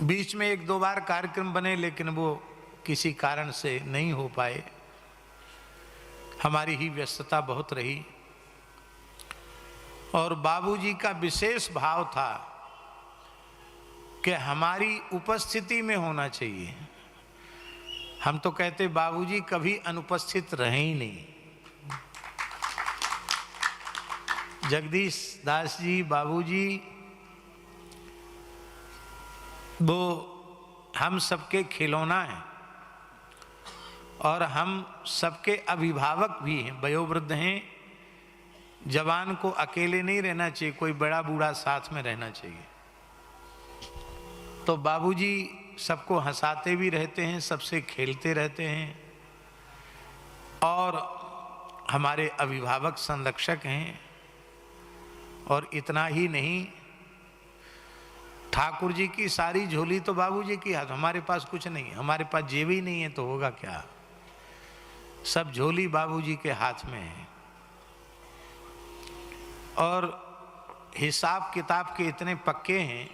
बीच में एक दो बार कार्यक्रम बने, लेकिन वो किसी कारण से नहीं हो पाए। हमारी ही व्यस्तता बहुत रही। और बाबूजी का विशेष भाव था कि हमारी उपस्थिति में होना चाहिए। हम तो कहते बाबूजी कभी अनुपस्थित रहे ही नहीं। जगदीश दास जी बाबूजी वो हम सबके खिलौना हैं और हम सबके अभिभावक भी हैं, वयोवृद्ध हैं। जवान को अकेले नहीं रहना चाहिए, कोई बड़ा बूढ़ा साथ में रहना चाहिए। तो बाबूजी सबको हंसाते भी रहते हैं, सबसे खेलते रहते हैं और हमारे अभिभावक संरक्षक हैं। और इतना ही नहीं, ठाकुर जी की सारी झोली तो बाबूजी की हाथ, हमारे पास कुछ नहीं, हमारे पास जेब ही नहीं है तो होगा क्या। सब झोली बाबूजी के हाथ में है। और हिसाब किताब के इतने पक्के हैं,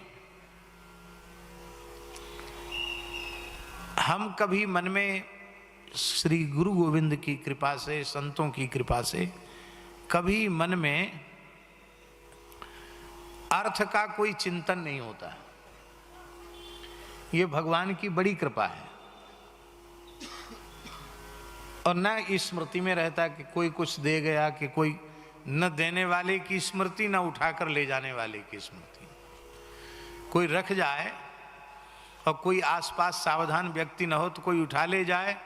हम कभी मन में श्री गुरु गोविंद की कृपा से, संतों की कृपा से कभी मन में अर्थ का कोई चिंतन नहीं होता। ये भगवान की बड़ी कृपा है। और न स्मृति में रहता कि कोई कुछ दे गया, कि कोई न देने वाले की स्मृति, न उठाकर ले जाने वाले की स्मृति। कोई रख जाए और कोई आसपास सावधान व्यक्ति न हो तो कोई उठा ले जाए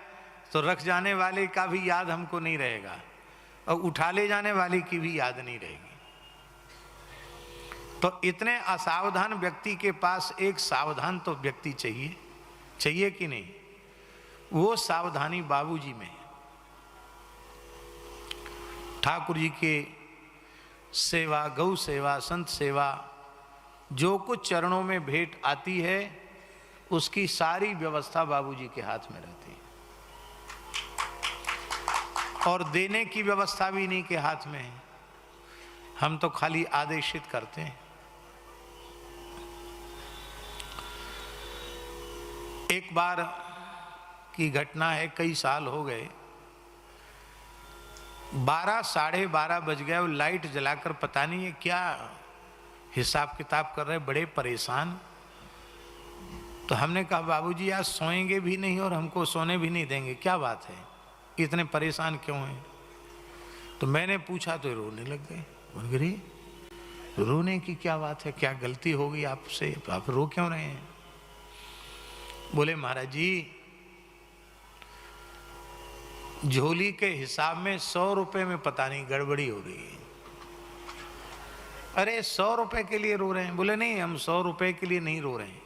तो रख जाने वाले का भी याद हमको नहीं रहेगा और उठा ले जाने वाले की भी याद नहीं रहेगी। तो इतने असावधान व्यक्ति के पास एक सावधान तो व्यक्ति चाहिए, चाहिए कि नहीं। वो सावधानी बाबूजी में है। ठाकुर जी के सेवा, गौ सेवा, संत सेवा, जो कुछ चरणों में भेंट आती है उसकी सारी व्यवस्था बाबूजी के हाथ में रहती है। और देने की व्यवस्था भी इन्हीं के हाथ में है। हम तो खाली आदेशित करते हैं। एक बार की घटना है, कई साल हो गए, 12 साढ़े 12 बज गए और लाइट जलाकर पता नहीं है क्या हिसाब किताब कर रहे, बड़े परेशान। तो हमने कहा बाबूजी आज सोएंगे भी नहीं और हमको सोने भी नहीं देंगे, क्या बात है, इतने परेशान क्यों हैं। तो मैंने पूछा तो रोने लग गए। बोल गए रोने की क्या बात है, क्या गलती हो गई आपसे, आप रो क्यों रहे हैं। बोले महाराज जी झोली के हिसाब में 100 रुपए में पता नहीं गड़बड़ी हो रही है। अरे 100 रुपए के लिए रो रहे हैं। बोले नहीं, हम 100 रुपए के लिए नहीं रो रहे हैं,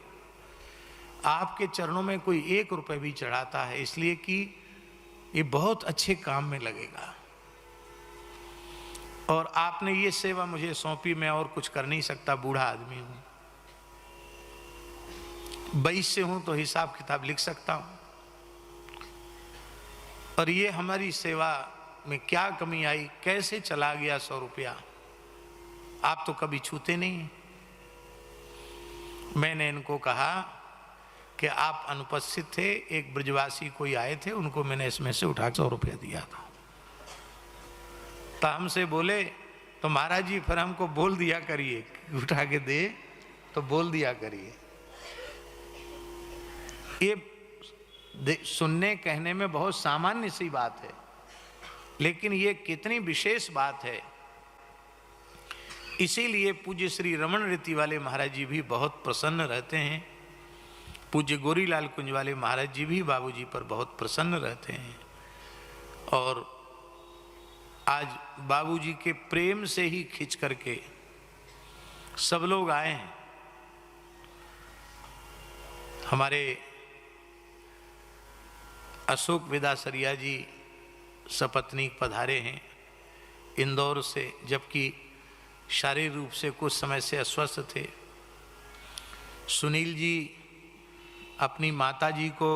आपके चरणों में कोई 1 रुपए भी चढ़ाता है इसलिए कि ये बहुत अच्छे काम में लगेगा और आपने ये सेवा मुझे सौंपी, मैं और कुछ कर नहीं सकता, बूढ़ा आदमी हूं, 22 से हूं तो हिसाब किताब लिख सकता हूं। और ये हमारी सेवा में क्या कमी आई, कैसे चला गया 100 रुपया, आप तो कभी छूते नहीं। मैंने इनको कहा कि आप अनुपस्थित थे, एक ब्रजवासी कोई आए थे, उनको मैंने इसमें से उठा 100 रुपया दिया था। तो हमसे बोले तो महाराज जी फिर हमको बोल दिया करिए, उठा के दे तो बोल दिया करिए। ये सुनने कहने में बहुत सामान्य सी बात है, लेकिन ये कितनी विशेष बात है। इसीलिए पूज्य श्री रमन रीति वाले महाराज जी भी बहुत प्रसन्न रहते हैं। पूज्य गोरीलाल कुंज वाले महाराज जी भी बाबूजी पर बहुत प्रसन्न रहते हैं। और आज बाबूजी के प्रेम से ही खिंच करके सब लोग आए हैं। हमारे अशोक विदासरिया जी सपत्नीक पधारे हैं इंदौर से, जबकि शारीरिक रूप से कुछ समय से अस्वस्थ थे। सुनील जी अपनी माता जी को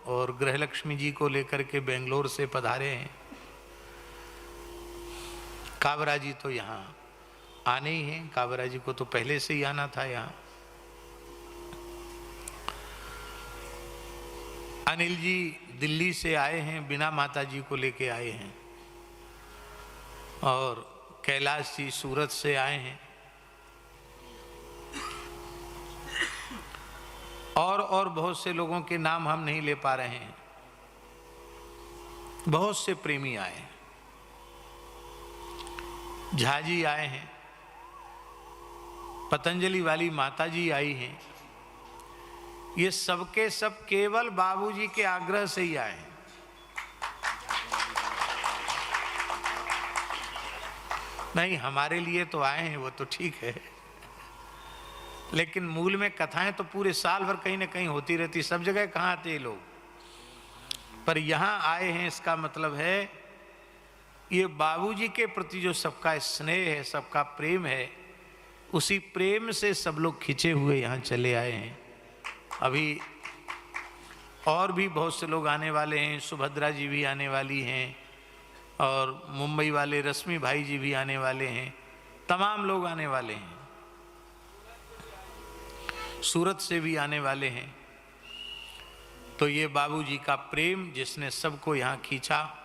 और गृहलक्ष्मी जी को लेकर के बेंगलोर से पधारे हैं। काबरा जी तो यहाँ आने ही हैं, काबरा जी को तो पहले से ही आना था यहाँ। अनिल जी दिल्ली से आए हैं, बिना माता जी को लेके आए हैं। और कैलाश जी सूरत से आए हैं। और बहुत से लोगों के नाम हम नहीं ले पा रहे हैं। बहुत से प्रेमी आए हैं। झा जी आए हैं, पतंजलि वाली माता जी आई हैं। ये सबके सब केवल बाबूजी के आग्रह से ही आए हैं। नहीं, हमारे लिए तो आए हैं, वो तो ठीक है, लेकिन मूल में कथाएं तो पूरे साल भर कहीं ना कहीं होती रहती, सब जगह कहाँ आते ये लोग, पर यहाँ आए हैं। इसका मतलब है ये बाबूजी के प्रति जो सबका स्नेह है, सबका प्रेम है, उसी प्रेम से सब लोग खिंचे हुए यहाँ चले आए हैं। अभी और भी बहुत से लोग आने वाले हैं। सुभद्रा जी भी आने वाली हैं, और मुंबई वाले रश्मि भाई जी भी आने वाले हैं। तमाम लोग आने वाले हैं, सूरत से भी आने वाले हैं। तो ये बाबूजी का प्रेम जिसने सबको यहाँ खींचा,